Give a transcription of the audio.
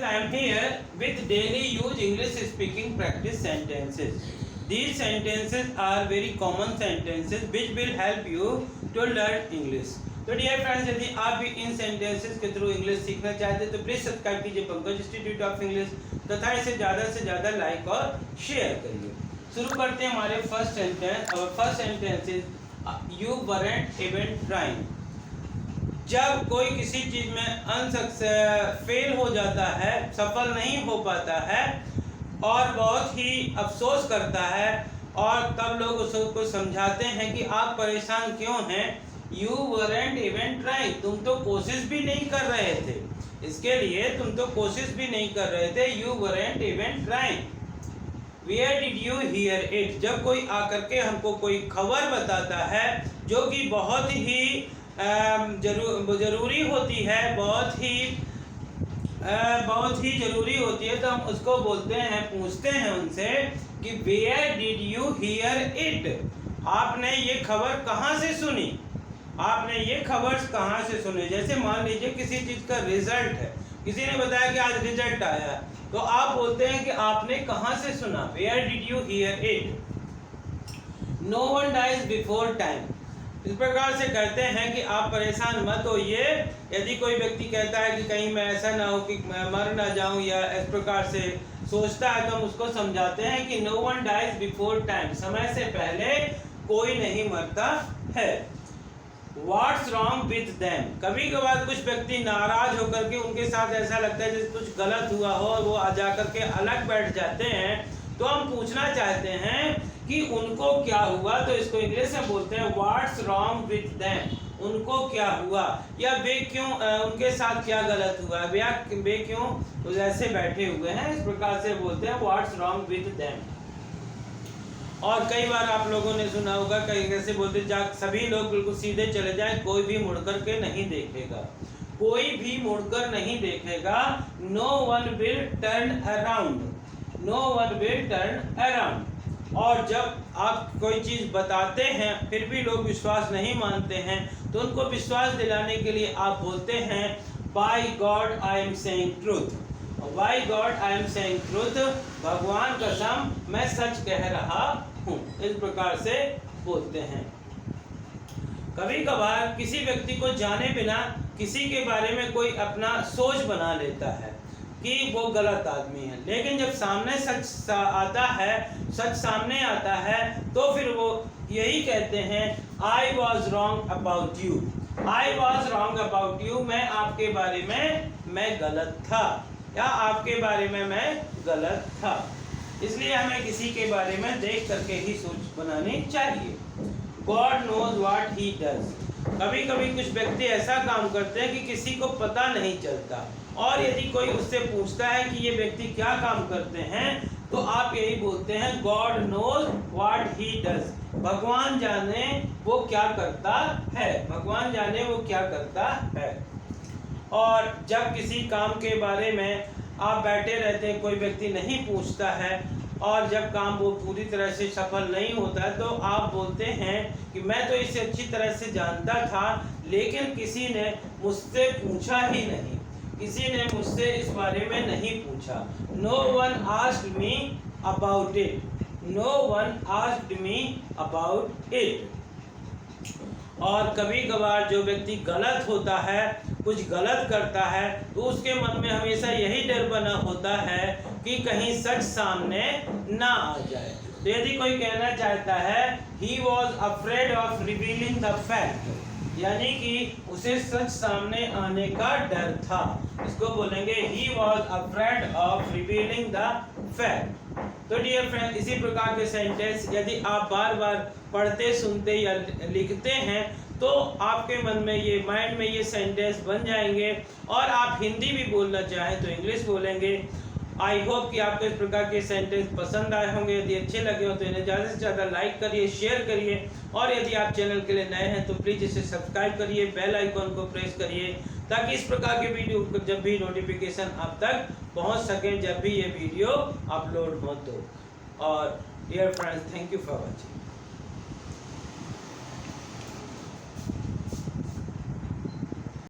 I am here with daily use English speaking practice sentences. These sentences are very common sentences which will help you to learn English. तो dear friends, यदि आप भी इन sentences के through English सीखना चाहते हैं तो please subscribe कीजिए पंकज इंस्टीट्यूट ऑफ इंग्लिश तथा इसे ज़्यादा से ज़्यादा लाइक और शेयर करिए। शुरू करते हैं हमारे फर्स्ट सेंटेंस। और first sentence is you weren't even trying. जब कोई किसी चीज़ में फेल हो जाता है, सफल नहीं हो पाता है और बहुत ही अफसोस करता है और तब लोग उसको समझाते हैं कि आप परेशान क्यों हैं। यू वरंट इवन ट्राइंग, तुम तो कोशिश भी नहीं कर रहे थे, इसके लिए तुम तो कोशिश भी नहीं कर रहे थे। You weren't even trying. Where did you hear it, जब कोई आकर के हमको कोई खबर बताता है जो कि बहुत ही ज़रूरी होती है, बहुत ही ज़रूरी होती है, तो हम उसको बोलते हैं, पूछते हैं उनसे कि where did you hear it, आपने ये खबर कहाँ से सुनी, आपने ये खबर कहाँ से सुनी। जैसे मान लीजिए किसी चीज़ का रिजल्ट है, किसी ने बताया कि आज रिजल्ट आया, तो आप बोलते हैं कि आपने कहाँ से सुना, where did you hear it. No one dies before time, इस प्रकार से कहते हैं कि आप परेशान मत होइए। यदि कोई व्यक्ति कहता है कि कहीं मैं ऐसा ना हो कि मैं मर ना जाऊं या इस प्रकार से सोचता है, तो हम उसको समझाते हैं कि no one dies before time, समय से पहले कोई नहीं मरता है। What's wrong with them, कभी कभार कुछ व्यक्ति नाराज होकर के उनके साथ ऐसा लगता है जैसे कुछ गलत हुआ हो और वो आ जा करके अलग बैठ जाते हैं, तो हम पूछना चाहते हैं कि उनको क्या हुआ। तो इसको इंग्लिश में बोलते हैं व्हाट्स रॉन्ग विथ देम, उनको क्या हुआ या वे क्यों, उनके साथ क्या गलत हुआ, वे क्यों ऐसे बैठे हुए हैं, इस प्रकार से बोलते हैं व्हाट्स रॉन्ग विथ देम। और कई बार आप लोगों ने सुना होगा कई कैसे बोलते जा सभी लोग बिल्कुल सीधे चले जाएं, कोई भी मुड़कर के नहीं देखेगा, कोई भी मुड़कर नहीं देखेगा। No one will turn around, no one will turn around. और जब आप कोई चीज़ बताते हैं फिर भी लोग विश्वास नहीं मानते हैं, तो उनको विश्वास दिलाने के लिए आप बोलते हैं by God I am saying truth, by God I am saying truth, भगवान कसम मैं सच कह रहा हूँ, इस प्रकार से बोलते हैं। कभी कभार किसी व्यक्ति को जाने बिना किसी के बारे में कोई अपना सोच बना लेता है कि वो गलत आदमी है, लेकिन जब सामने सच आता है, सच सामने आता है, तो फिर वो यही कहते हैं I was wrong about you, I was wrong about you, मैं आपके बारे में मैं गलत था या आपके बारे में मैं गलत था। इसलिए हमें किसी के बारे में देख करके ही सोच बनानी चाहिए। God knows what he does, कभी कभी कुछ व्यक्ति ऐसा काम करते हैं कि किसी को पता नहीं चलता, और यदि कोई उससे पूछता है कि ये व्यक्ति क्या काम करते हैं, तो आप यही बोलते हैं God knows what he does, भगवान जाने वो क्या करता है, भगवान जाने वो क्या करता है। और जब किसी काम के बारे में आप बैठे रहते हैं, कोई व्यक्ति नहीं पूछता है और जब काम वो पूरी तरह से सफल नहीं होता है, तो आप बोलते हैं कि मैं तो इसे अच्छी तरह से जानता था, लेकिन किसी ने मुझसे पूछा ही नहीं, किसी ने मुझसे इस बारे में नहीं पूछा। No one asked me about it, no one asked me about it. और कभी कभार जो व्यक्ति गलत होता है, कुछ गलत करता है, तो उसके मन में हमेशा यही डर बना होता है कि कहीं सच सामने ना आ जाए। तो यदि कोई कहना चाहता है he was afraid of revealing the fact, यानी कि उसे सच सामने आने का डर था, इसको बोलेंगे he was afraid of revealing the fact. तो डियर फ्रेंड, इसी प्रकार के सेंटेंस यदि आप बार बार पढ़ते, सुनते या लिखते हैं, तो आपके मन में ये, माइंड में ये सेंटेंस बन जाएंगे और आप हिंदी भी बोलना चाहें तो इंग्लिश बोलेंगे। आई होप कि आपको इस प्रकार के सेंटेंस पसंद आए होंगे। यदि अच्छे लगे हो तो इन्हें ज़्यादा से ज़्यादा लाइक करिए, शेयर करिए, और यदि आप चैनल के लिए नए हैं तो प्लीज़ इसे सब्सक्राइब करिए, बेल आइकॉन को प्रेस करिए, ताकि इस प्रकार के वीडियो जब भी नोटिफिकेशन आप तक पहुंच सकें, जब भी ये वीडियो अपलोड हो तो। और dear friends, thank you for watching.